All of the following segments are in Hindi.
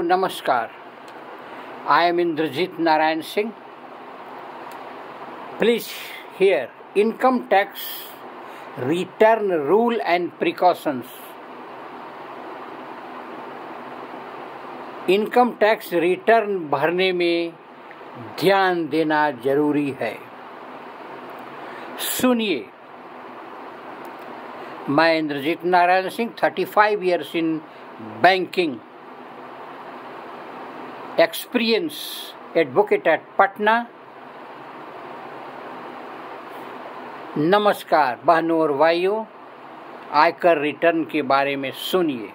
नमस्कार. I am Indrajit Narayan Singh. Please hear income tax return rule and precautions. Income tax return भरने में ध्यान देना जरूरी है. सुनिए. मैं Indrajit Narayan Singh, 35 years in banking, experience advocate at Patna. नमस्कार बहनों और भाइयों. आयकर रिटर्न के बारे में सुनिए.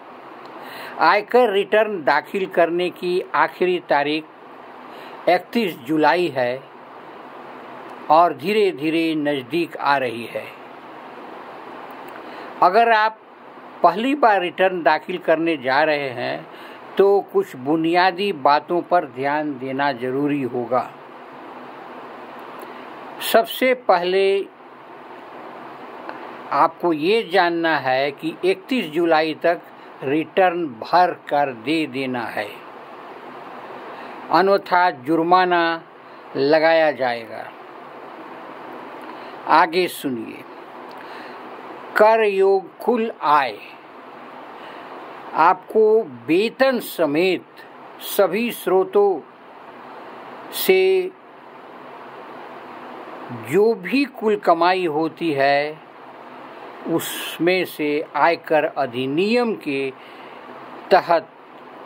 आयकर रिटर्न दाखिल करने की आखिरी तारीख 31 जुलाई है और धीरे धीरे नज़दीक आ रही है. अगर आप पहली बार रिटर्न दाखिल करने जा रहे हैं तो कुछ बुनियादी बातों पर ध्यान देना जरूरी होगा. सबसे पहले आपको ये जानना है कि 31 जुलाई तक रिटर्न भर कर दे देना है, अन्यथा जुर्माना लगाया जाएगा. आगे सुनिए. कर योग कुल आय. आपको वेतन समेत सभी स्रोतों से जो भी कुल कमाई होती है उसमें से आयकर अधिनियम के तहत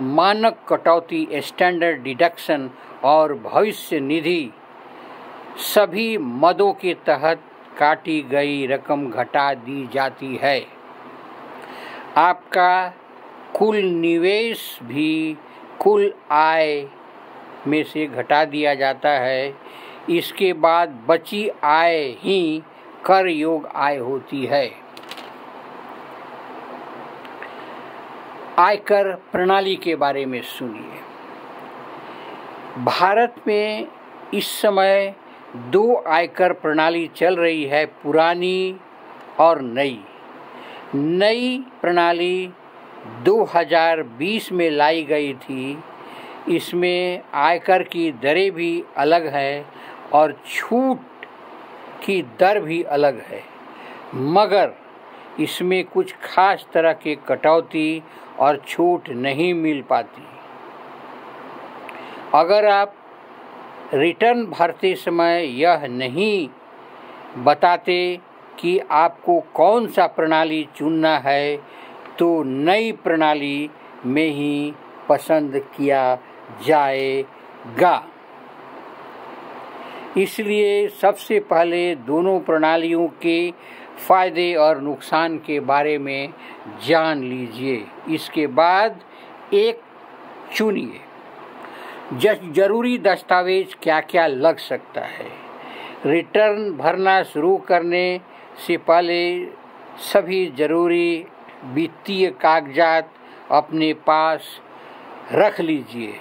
मानक कटौती स्टैंडर्ड डिडक्शन और भविष्य निधि सभी मदों के तहत काटी गई रकम घटा दी जाती है. आपका कुल निवेश भी कुल आय में से घटा दिया जाता है. इसके बाद बची आय ही कर योग आय होती है. आयकर प्रणाली के बारे में सुनिए. भारत में इस समय 2 आयकर प्रणाली चल रही है, पुरानी और नई. नई प्रणाली 2020 में लाई गई थी. इसमें आयकर की दरें भी अलग है और छूट की दर भी अलग है, मगर इसमें कुछ खास तरह के कटौती और छूट नहीं मिल पाती. अगर आप रिटर्न भरते समय यह नहीं बताते कि आपको कौन सा प्रणाली चुनना है तो नई प्रणाली में ही पसंद किया जाएगा. इसलिए सबसे पहले दोनों प्रणालियों के फायदे और नुकसान के बारे में जान लीजिए. इसके बाद एक चुनिए. जरूरी दस्तावेज क्या क्या लग सकता है. रिटर्न भरना शुरू करने से पहले सभी जरूरी वित्तीय कागजात अपने पास रख लीजिए.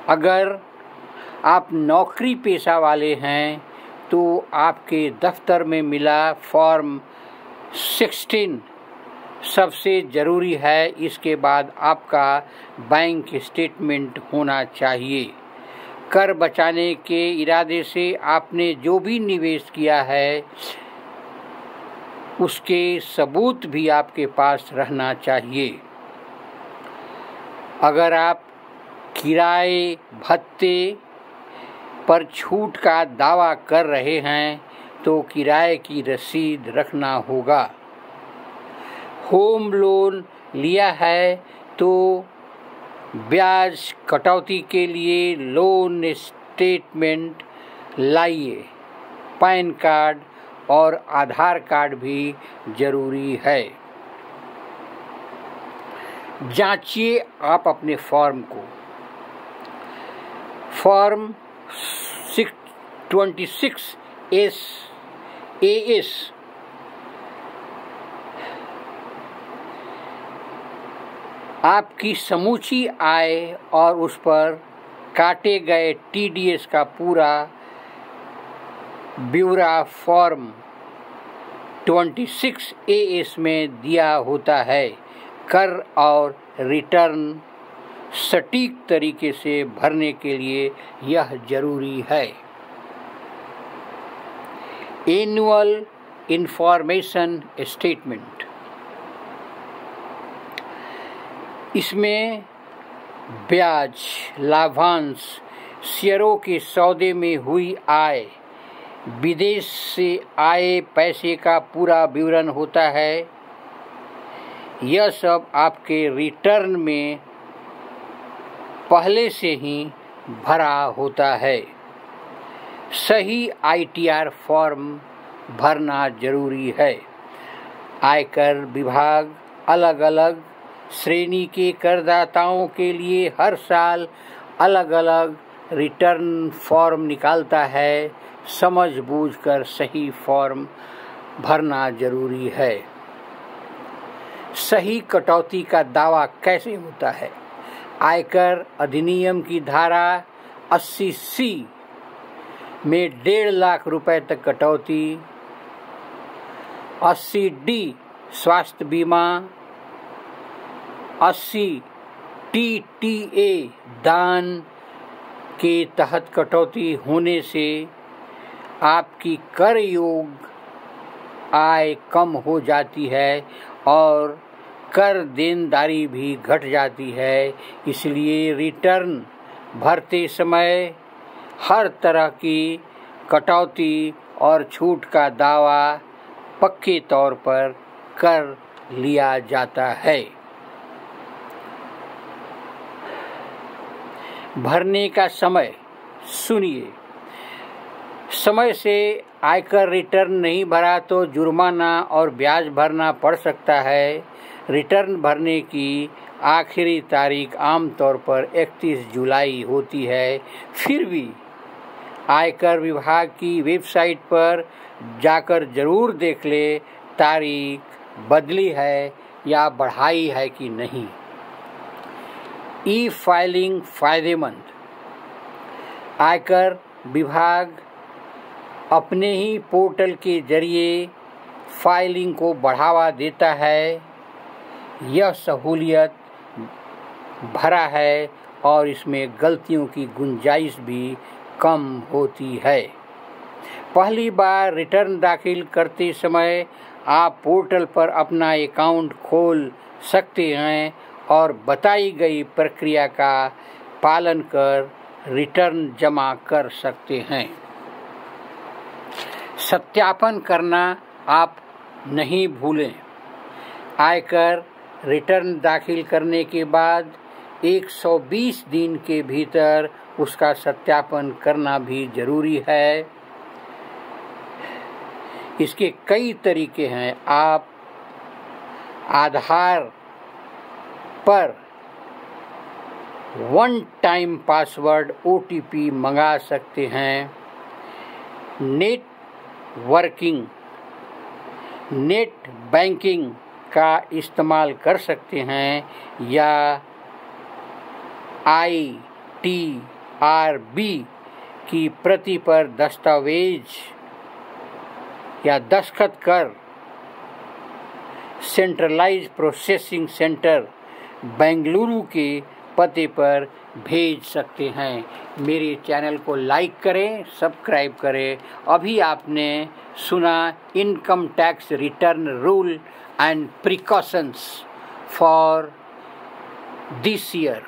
अगर आप नौकरी पेशा वाले हैं तो आपके दफ्तर में मिला फॉर्म 16 सबसे ज़रूरी है. इसके बाद आपका बैंक स्टेटमेंट होना चाहिए. कर बचाने के इरादे से आपने जो भी निवेश किया है उसके सबूत भी आपके पास रहना चाहिए. अगर आप किराए भत्ते पर छूट का दावा कर रहे हैं तो किराए की रसीद रखना होगा. होम लोन लिया है तो ब्याज कटौती के लिए लोन स्टेटमेंट लाइए. पैन कार्ड और आधार कार्ड भी जरूरी है. जांचिए आप अपने फॉर्म को. फॉर्म 26 AS आपकी समूची आय और उस पर काटे गए TDS का पूरा ब्यौरा फॉर्म 26 AS में दिया होता है. कर और रिटर्न सटीक तरीके से भरने के लिए यह जरूरी है। एनुअल इंफॉर्मेशन स्टेटमेंट, इसमें ब्याज, लाभांश, शेयरों के सौदे में हुई आय, विदेश से आए पैसे का पूरा विवरण होता है। यह सब आपके रिटर्न में पहले से ही भरा होता है। सही आईटीआर फॉर्म भरना जरूरी है। आयकर विभाग अलग अलग श्रेणी के करदाताओं के लिए हर साल अलग अलग रिटर्न फॉर्म निकालता है। समझबूझकर सही फॉर्म भरना जरूरी है। सही कटौती का दावा कैसे होता है? आयकर अधिनियम की धारा 80C में 1.5 लाख रुपए तक कटौती, 80D स्वास्थ्य बीमा, 80 TTA दान के तहत कटौती होने से आपकी कर योग आय कम हो जाती है और कर देनदारी भी घट जाती है। इसलिए रिटर्न भरते समय हर तरह की कटौती और छूट का दावा पक्के तौर पर कर लिया जाता है। भरने का समय सुनिए। समय से आयकर रिटर्न नहीं भरा तो जुर्माना और ब्याज भरना पड़ सकता है। रिटर्न भरने की आखिरी तारीख आमतौर पर 31 जुलाई होती है। फिर भी आयकर विभाग की वेबसाइट पर जाकर जरूर देख ले तारीख बदली है या बढ़ाई है कि नहीं। ई फाइलिंग फायदेमंद। आयकर विभाग अपने ही पोर्टल के जरिए फाइलिंग को बढ़ावा देता है। यह सहूलियत भरा है और इसमें गलतियों की गुंजाइश भी कम होती है। पहली बार रिटर्न दाखिल करते समय आप पोर्टल पर अपना अकाउंट खोल सकते हैं और बताई गई प्रक्रिया का पालन कर रिटर्न जमा कर सकते हैं। सत्यापन करना आप नहीं भूलें। आयकर रिटर्न दाखिल करने के बाद 120 दिन के भीतर उसका सत्यापन करना भी जरूरी है। इसके कई तरीके हैं। आप आधार पर वन टाइम पासवर्ड OTP मंगा सकते हैं। नेट बैंकिंग का इस्तेमाल कर सकते हैं या ITRB की प्रति पर दस्तावेज या दस्तखत कर सेंट्रलाइज्ड प्रोसेसिंग सेंटर बेंगलुरु के पते पर भेज सकते हैं। मेरे चैनल को लाइक करें, सब्सक्राइब करें। अभी आपने सुना income tax return rule and precautions for this year.